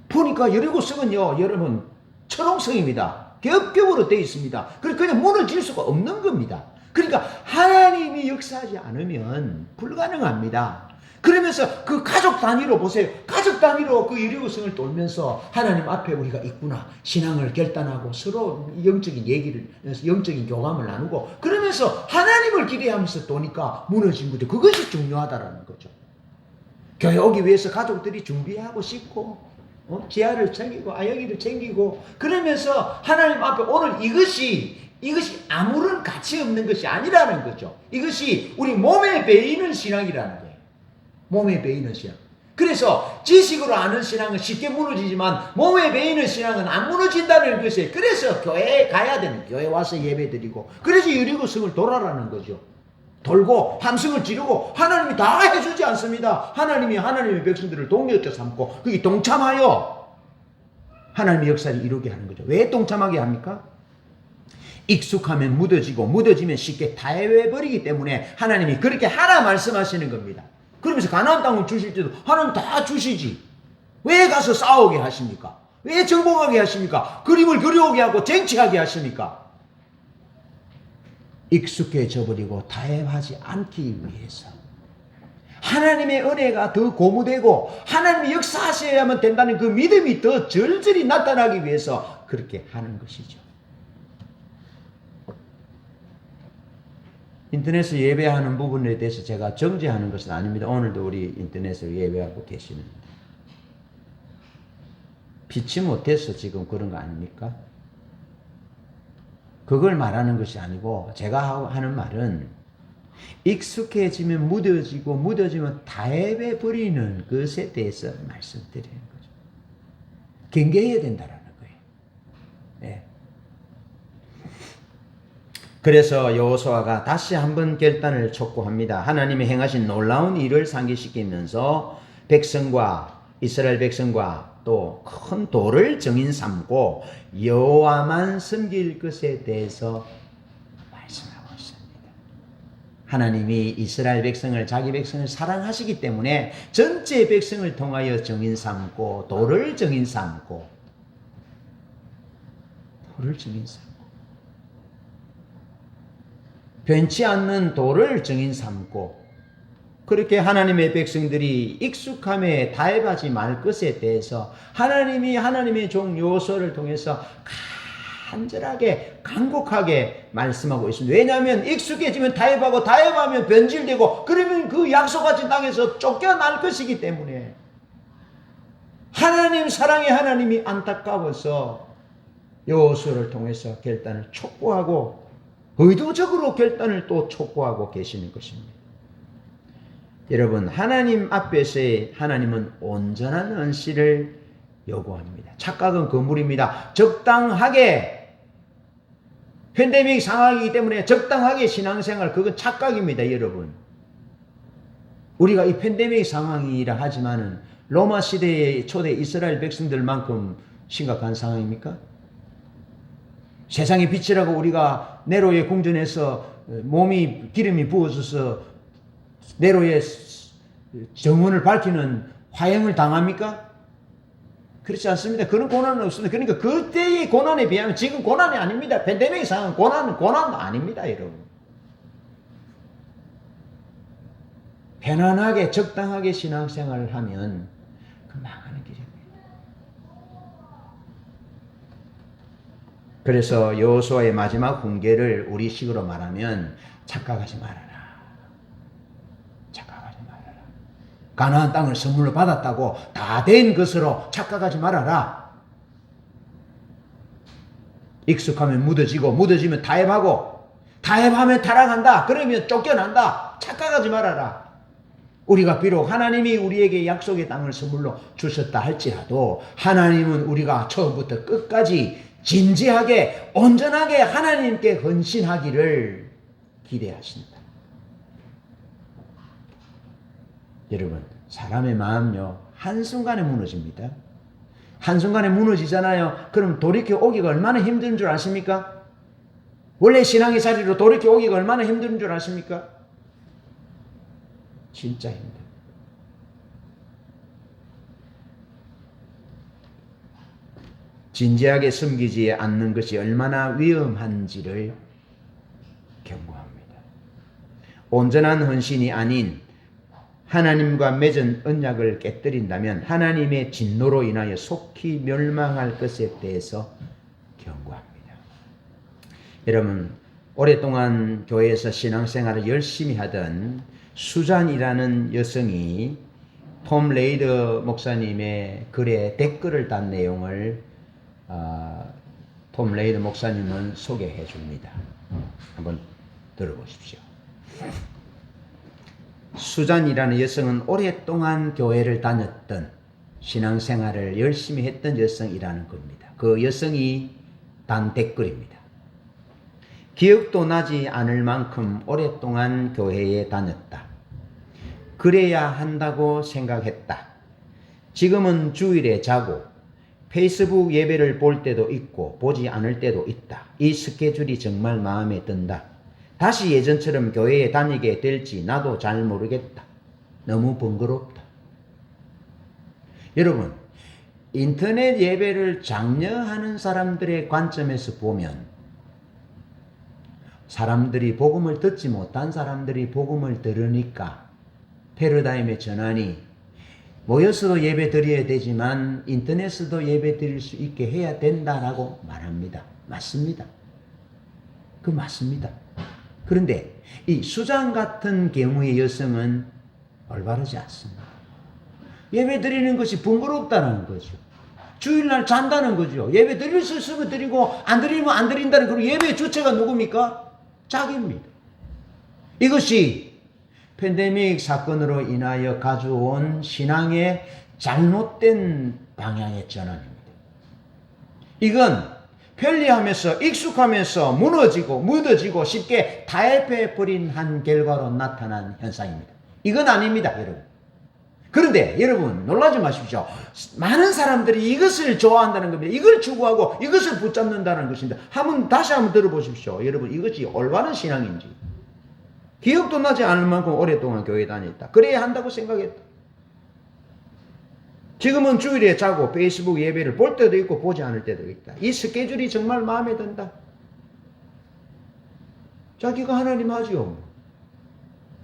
보니까 여리고성은요, 여러분, 철옹성입니다. 겹겹으로 되어 있습니다. 그냥 무너질 수가 없는 겁니다. 그러니까 하나님이 역사하지 않으면 불가능합니다. 그러면서 그 가족 단위로 보세요. 가족 단위로 그 여리고성을 돌면서 하나님 앞에 우리가 있구나. 신앙을 결단하고 서로 영적인 교감을 나누고 그러면서 하나님을 기대하면서 도니까 무너진 거죠. 그것이 중요하다라는 거죠. 교회 오기 위해서 가족들이 준비하고 씻고 지하를 챙기고 아영이를 챙기고 그러면서 하나님 앞에 오늘 이것이 아무런 가치 없는 것이 아니라는 거죠. 이것이 우리 몸에 배이는 신앙이라는 거예요. 몸에 배이는 신앙. 그래서 지식으로 아는 신앙은 쉽게 무너지지만 몸에 배이는 신앙은 안 무너진다는 것이에요. 그래서 교회에 가야 되는, 교회 와서 예배드리고 그래서 여리고성을 돌아라는 거죠. 돌고 함성을 지르고 하나님이 다 해주지 않습니다. 하나님이 하나님의 백성들을 동료때 삼고 거기 동참하여 하나님의 역사를 이루게 하는 거죠. 왜 동참하게 합니까? 익숙하면 무뎌지면 쉽게 타협해버리기 때문에 하나님이 그렇게 하라 말씀하시는 겁니다. 그러면서 가나안 땅을 주실 때도 하나님 다 주시지. 왜 가서 싸우게 하십니까? 왜 정복하게 하십니까? 그림을 그려오게 하고 쟁취하게 하십니까? 익숙해져 버리고 타협하지 않기 위해서. 하나님의 은혜가 더 고무되고 하나님이 역사하셔야만 된다는 그 믿음이 더 절절히 나타나기 위해서 그렇게 하는 것이죠. 인터넷에서 예배하는 부분에 대해서 제가 정죄하는 것은 아닙니다. 오늘도 우리 인터넷으로 예배하고 계시는데 피치 못해서 지금 그런 거 아닙니까? 그걸 말하는 것이 아니고 제가 하는 말은 익숙해지면 무뎌지면 타협해버리는 것에 대해서 말씀드리는 거죠. 경계해야 된다라는 거예요. 네. 그래서 여호수아가 다시 한번 결단을 촉구합니다. 하나님이 행하신 놀라운 일을 상기시키면서 이스라엘 백성과 또 큰 돌을 증인 삼고 여호와만 섬길 것에 대해서 말씀하고 있습니다. 하나님이 이스라엘 백성을 자기 백성을 사랑하시기 때문에 전체 백성을 통하여 증인 삼고 돌을 증인 삼고 변치 않는 돌을 증인 삼고 그렇게 하나님의 백성들이 익숙함에 타협하지 말 것에 대해서 하나님이 하나님의 종 여호수아를 통해서 간절하게 간곡하게 말씀하고 있습니다. 왜냐하면 익숙해지면 타협하고 타협하면 변질되고 그러면 그 약속하신 땅에서 쫓겨날 것이기 때문에 하나님 사랑의 하나님이 안타까워서 여호수아를 통해서 결단을 촉구하고 의도적으로 결단을 또 촉구하고 계시는 것입니다. 여러분, 하나님 앞에서의 하나님은 온전한 헌신을 요구합니다. 착각은 거물입니다. 적당하게, 팬데믹 상황이기 때문에 적당하게 신앙생활, 그건 착각입니다, 여러분. 우리가 이 팬데믹 상황이라 하지만은 로마 시대의 초대 이스라엘 백성들만큼 심각한 상황입니까? 세상의 빛이라고 우리가 네로의 궁전에서 몸이 기름이 부어져서 네로의 정원을 밝히는 화형을 당합니까? 그렇지 않습니다. 그런 고난은 없습니다. 그러니까 그때의 고난에 비하면 지금 고난이 아닙니다. 팬데믹 상황은 고난은 아닙니다, 여러분. 편안하게 적당하게 신앙생활을 하면 그 망하는 길입니다. 그래서 여호수아의 마지막 훈계를 우리식으로 말하면 착각하지 말아라. 착각하지 말아라. 가나안 땅을 선물로 받았다고 다 된 것으로 착각하지 말아라. 익숙하면 묻어지면 타협하고 타협하면 타락한다. 그러면 쫓겨난다. 착각하지 말아라. 우리가 비록 하나님이 우리에게 약속의 땅을 선물로 주셨다 할지라도 하나님은 우리가 처음부터 끝까지 진지하게 온전하게 하나님께 헌신하기를 기대하신다. 여러분, 사람의 마음요 한순간에 무너집니다. 한순간에 무너지잖아요. 그럼 돌이켜 오기가 얼마나 힘든 줄 아십니까? 원래 신앙의 자리로 돌이켜 오기가 얼마나 힘든 줄 아십니까? 진짜 힘들어요. 진지하게 섬기지 않는 것이 얼마나 위험한지를 경고합니다. 온전한 헌신이 아닌 하나님과 맺은 언약을 깨뜨린다면 하나님의 진노로 인하여 속히 멸망할 것에 대해서 경고합니다. 여러분, 오랫동안 교회에서 신앙생활을 열심히 하던 수잔이라는 여성이 톰 레이더 목사님의 글에 댓글을 단 내용을 톰 레이더 목사님은 소개해 줍니다. 한번 들어보십시오. 수잔이라는 여성은 오랫동안 교회를 다녔던 신앙생활을 열심히 했던 여성이라는 겁니다. 그 여성이 단 댓글입니다. 기억도 나지 않을 만큼 오랫동안 교회에 다녔다. 그래야 한다고 생각했다. 지금은 주일에 자고 페이스북 예배를 볼 때도 있고 보지 않을 때도 있다. 이 스케줄이 정말 마음에 든다. 다시 예전처럼 교회에 다니게 될지 나도 잘 모르겠다. 너무 번거롭다. 여러분, 인터넷 예배를 장려하는 사람들의 관점에서 보면 사람들이 복음을 듣지 못한 사람들이 복음을 들으니까 패러다임의 전환이 모여서도 예배 드려야 되지만 인터넷에서도 예배 드릴 수 있게 해야 된다라고 말합니다. 맞습니다. 그 맞습니다. 그런데 이 수잔 같은 경우의 여성은 올바르지 않습니다. 예배 드리는 것이 번거롭다는 거죠. 주일날 잔다는 거죠. 예배 드릴 수 있으면 드리고 안 드리면 안 드린다는 그 예배 주체가 누굽니까? 자기입니다. 이것이 팬데믹 사건으로 인하여 가져온 신앙의 잘못된 방향의 전환입니다. 이건 편리하면서 익숙하면서 무너지고 묻어지고 쉽게 타협해버린 한 결과로 나타난 현상입니다. 이건 아닙니다, 여러분. 그런데 여러분 놀라지 마십시오. 많은 사람들이 이것을 좋아한다는 겁니다. 이걸 추구하고 이것을 붙잡는다는 것입니다. 다시 한번 들어보십시오. 여러분, 이것이 올바른 신앙인지. 기억도 나지 않을 만큼 오랫동안 교회 다녔다. 그래야 한다고 생각했다. 지금은 주일에 자고 페이스북 예배를 볼 때도 있고 보지 않을 때도 있다. 이 스케줄이 정말 마음에 든다. 자기가 하나님 하지요.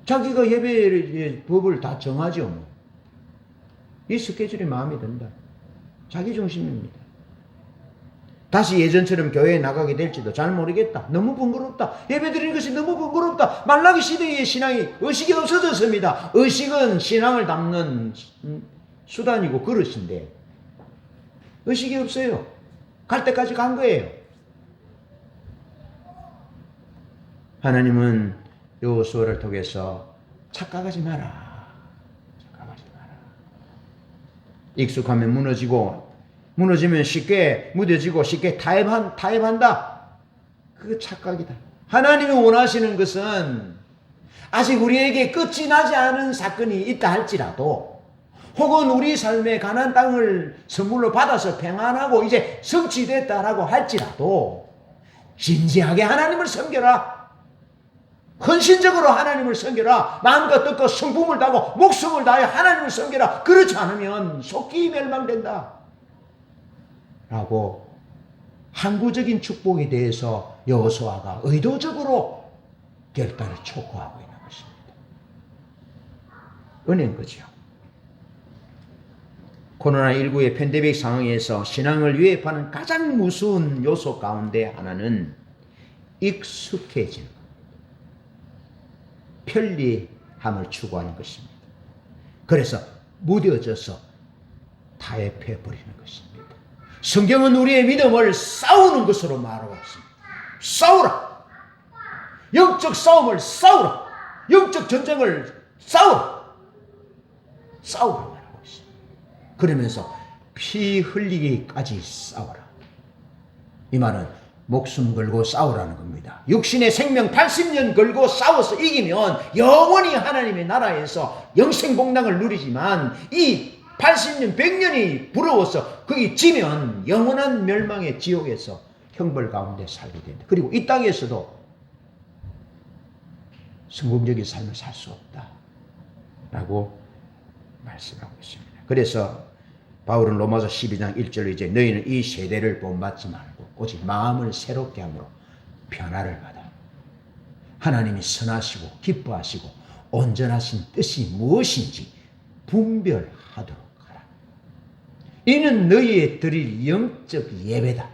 자기가 예배의 법을 다 정하지요. 이 스케줄이 마음에 든다. 자기 중심입니다. 다시 예전처럼 교회에 나가게 될지도 잘 모르겠다. 너무 번거롭다. 예배드리는 것이 너무 번거롭다. 말라기 시대의 신앙이 의식이 없어졌습니다. 의식은 신앙을 담는 수단이고 그릇인데 의식이 없어요. 갈 때까지 간 거예요. 하나님은 여호수아를 통해서 착각하지 마라. 착각하지 마라. 익숙하면 무너지면 쉽게 무뎌지고 쉽게 타협한다. 그거 착각이다. 하나님이 원하시는 것은 아직 우리에게 끝이 나지 않은 사건이 있다 할지라도 혹은 우리 삶의 가나안 땅을 선물로 받아서 평안하고 이제 성취됐다라고 할지라도 진지하게 하나님을 섬겨라. 헌신적으로 하나님을 섬겨라. 마음과 뜻과 성품을 다하고 목숨을 다하여 하나님을 섬겨라. 그렇지 않으면 속히 멸망된다. 라고 항구적인 축복에 대해서 여호수아가 의도적으로 결단을 촉구하고 있는 것입니다. 은혜인 거죠. 코로나19의 팬데믹 상황에서 신앙을 위협하는 가장 무서운 요소 가운데 하나는 익숙해지는 것, 편리함을 추구하는 것입니다. 그래서 무뎌져서 타협해 버리는 것입니다. 성경은 우리의 믿음을 싸우는 것으로 말하고 있습니다. 싸우라. 영적 싸움을 싸우라. 영적 전쟁을 싸우라. 싸우라 말하고 있습니다. 그러면서 피 흘리기까지 싸우라. 이 말은 목숨 걸고 싸우라는 겁니다. 육신의 생명 80년 걸고 싸워서 이기면 영원히 하나님의 나라에서 영생복락을 누리지만 이 80년, 100년이 부러워서 거기 지면 영원한 멸망의 지옥에서 형벌 가운데 살게 된다. 그리고 이 땅에서도 성공적인 삶을 살 수 없다. 라고 말씀하고 있습니다. 그래서 바울은 로마서 12장 1절로 이제 너희는 이 세대를 본받지 말고 오직 마음을 새롭게 함으로 변화를 받아. 하나님이 선하시고 기뻐하시고 온전하신 뜻이 무엇인지 분별하도록 하라. 이는 너희의 드릴 영적 예배다.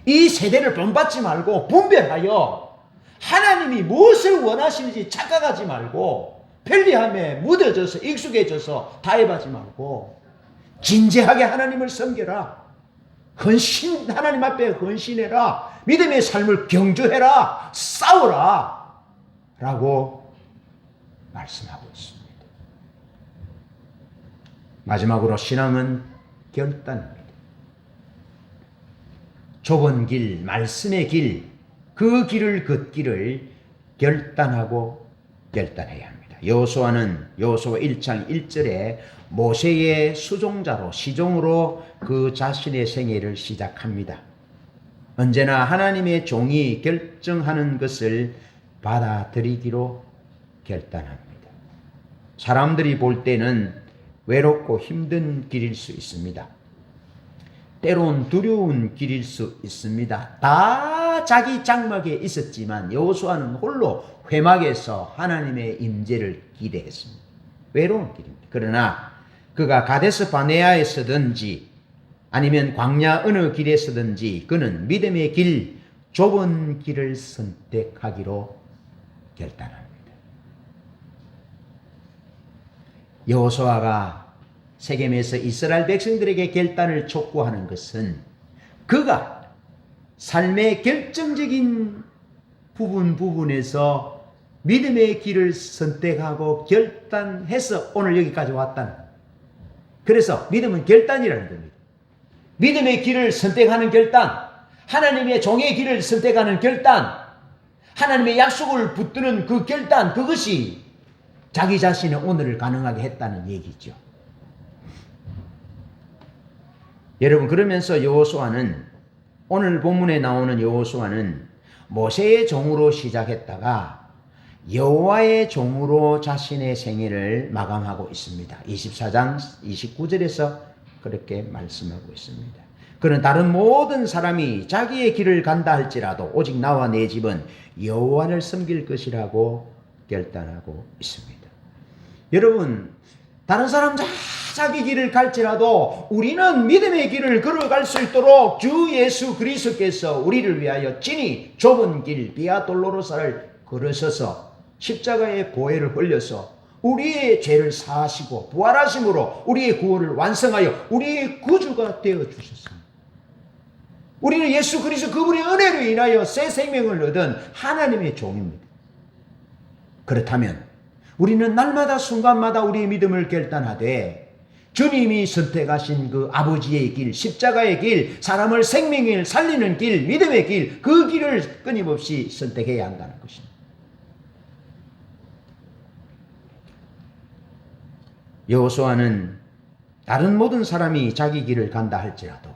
이 세대를 본받지 말고 분별하여 하나님이 무엇을 원하시는지 착각하지 말고 편리함에 묻어져서 익숙해져서 타협하지 말고 진지하게 하나님을 섬겨라. 하나님 앞에 헌신해라. 믿음의 삶을 경주해라. 싸우라. 라고 말씀하고 있습니다. 마지막으로 신앙은 결단입니다. 좁은 길, 말씀의 길, 그 길을 걷기를 결단하고 결단해야 합니다. 여호수아 1장 1절에 모세의 수종자로 시종으로 그 자신의 생애를 시작합니다. 언제나 하나님의 종이 결정하는 것을 받아들이기로 결단합니다. 사람들이 볼 때는 외롭고 힘든 길일 수 있습니다. 때론 두려운 길일 수 있습니다. 다 자기 장막에 있었지만 여호수아는 홀로 회막에서 하나님의 임재를 기대했습니다. 외로운 길입니다. 그러나 그가 가데스 바네아에서든지 아니면 광야 어느 길에서든지 그는 믿음의 길, 좁은 길을 선택하기로 결단합니다. 여호수아가 세겜에서 이스라엘 백성들에게 결단을 촉구하는 것은 그가 삶의 결정적인 부분에서 믿음의 길을 선택하고 결단해서 오늘 여기까지 왔다는 겁니다. 그래서 믿음은 결단이라는 겁니다. 믿음의 길을 선택하는 결단, 하나님의 종의 길을 선택하는 결단, 하나님의 약속을 붙드는 그 결단, 그것이 자기 자신의 오늘을 가능하게 했다는 얘기죠. 여러분, 그러면서 여호수아는, 오늘 본문에 나오는 여호수아는 모세의 종으로 시작했다가 여호와의 종으로 자신의 생애를 마감하고 있습니다. 24장 29절에서 그렇게 말씀하고 있습니다. 그는 다른 모든 사람이 자기의 길을 간다 할지라도 오직 나와 내 집은 여호와를 섬길 것이라고 결단하고 있습니다. 여러분, 다른 사람 다 자기 길을 갈지라도 우리는 믿음의 길을 걸어갈 수 있도록 주 예수 그리스도께서 우리를 위하여 친히 좁은 길 비아 돌로로사를 걸으셔서 십자가의 보혈을 흘려서 우리의 죄를 사하시고 부활하심으로 우리의 구원을 완성하여 우리의 구주가 되어 주셨습니다. 우리는 예수 그리스도 그분의 은혜로 인하여 새 생명을 얻은 하나님의 종입니다. 그렇다면 우리는 날마다 순간마다 우리의 믿음을 결단하되 주님이 선택하신 그 아버지의 길, 십자가의 길, 사람을 생명을 살리는 길, 믿음의 길, 그 길을 끊임없이 선택해야 한다는 것입니다. 여호수아는 다른 모든 사람이 자기 길을 간다 할지라도,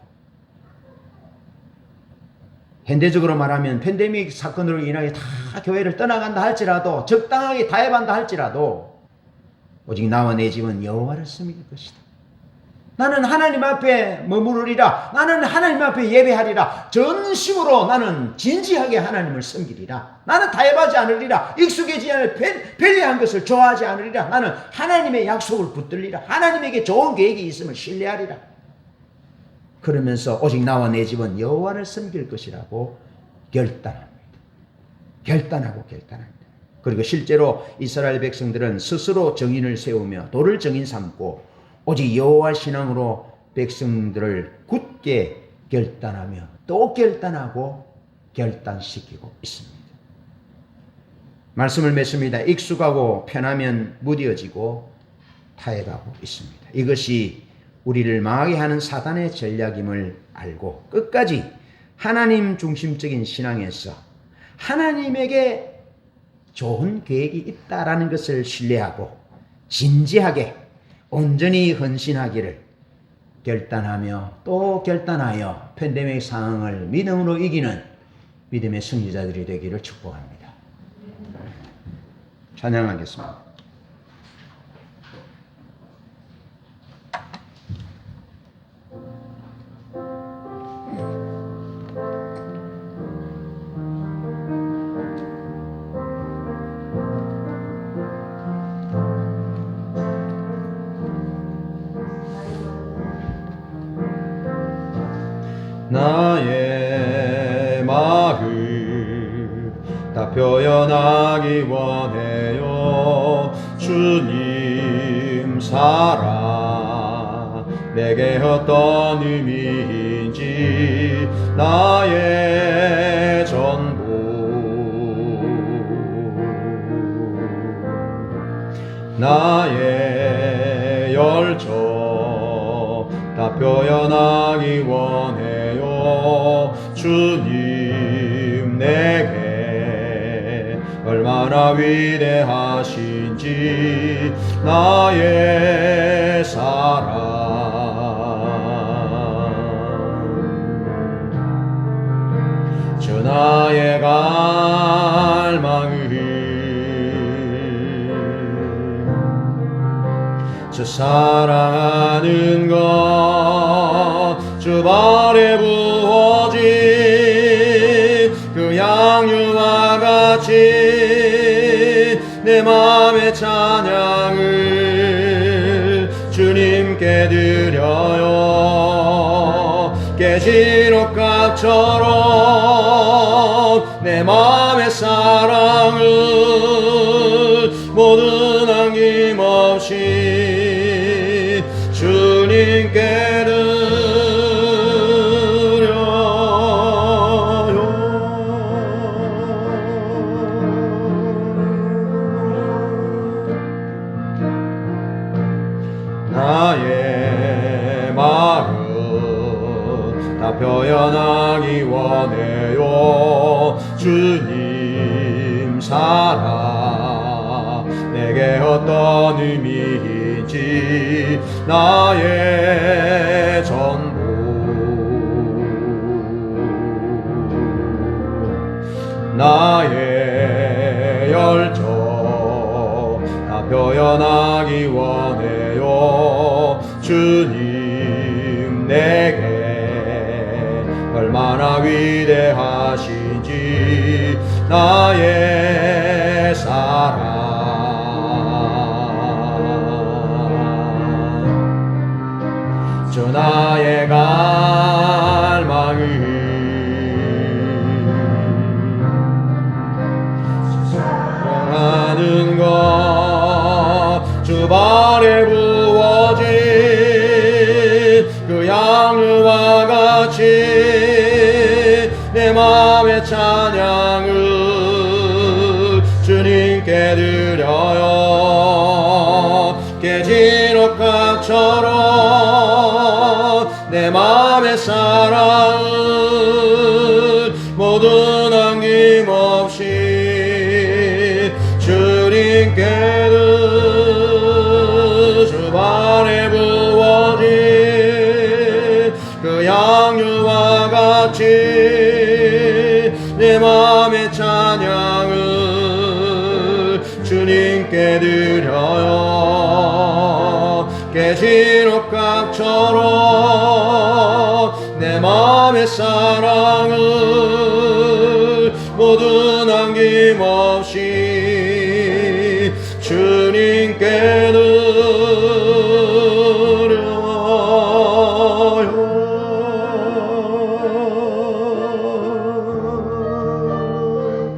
현대적으로 말하면 팬데믹 사건으로 인하여 다 교회를 떠나간다 할지라도, 적당하게 타협한다 할지라도 오직 나와 내 집은 여호와를 섬길 것이다. 나는 하나님 앞에 머무르리라. 나는 하나님 앞에 예배하리라. 전심으로 나는 진지하게 하나님을 섬기리라. 나는 타협하지 않으리라. 익숙해지지 않을 편리한 것을 좋아하지 않으리라. 나는 하나님의 약속을 붙들리라. 하나님에게 좋은 계획이 있음을 신뢰하리라. 그러면서 오직 나와 내 집은 여호와를 섬길 것이라고 결단합니다. 결단합니다. 그리고 실제로 이스라엘 백성들은 스스로 정인을 세우며 도를 정인 삼고 오직 여호와 신앙으로 백성들을 굳게 결단하며 또 결단하고 결단시키고 있습니다. 말씀을 맺습니다. 익숙하고 편하면 무뎌지고 타협하고 있습니다. 이것이 우리를 망하게 하는 사단의 전략임을 알고 끝까지 하나님 중심적인 신앙에서 하나님에게 좋은 계획이 있다라는 것을 신뢰하고 진지하게 온전히 헌신하기를 결단하며 또 결단하여 팬데믹 상황을 믿음으로 이기는 믿음의 승리자들이 되기를 축복합니다. 찬양하겠습니다. 나의 마음 다 표현하기 원해요. 주님 사랑 내게 어떤 의미인지 나의 전부 나의 열정 다 표현하기 원해요. 주님 내게 얼마나 위대하신지 나의 사랑 저 나의 갈망을 저 사랑하는 것 주 발에 부어진 그 양유와 같이 내 마음의 찬양을 주님께 드려요. 깨진 옷값처럼 내 마음의 사랑을 모두 남김없이 주님께 나의 마음 다 표현하기 원해요. 주님 사랑 내게 어떤 의미인지 나의 전부 나의 열정 다 표현하기 원해요. 주님 내게 얼마나 위대하신지 나의 사랑 마음의 찬양을 주님께 드려요. 깨진 옥합처럼 내 마음의 사랑을 모두 남김없이 주님께 주반에 부어진 그 양유와 같이 내 마음의 찬양을 주님께 드려요. 깨진 옥합처럼 내 마음의 사랑을 모두 남김없이 주님께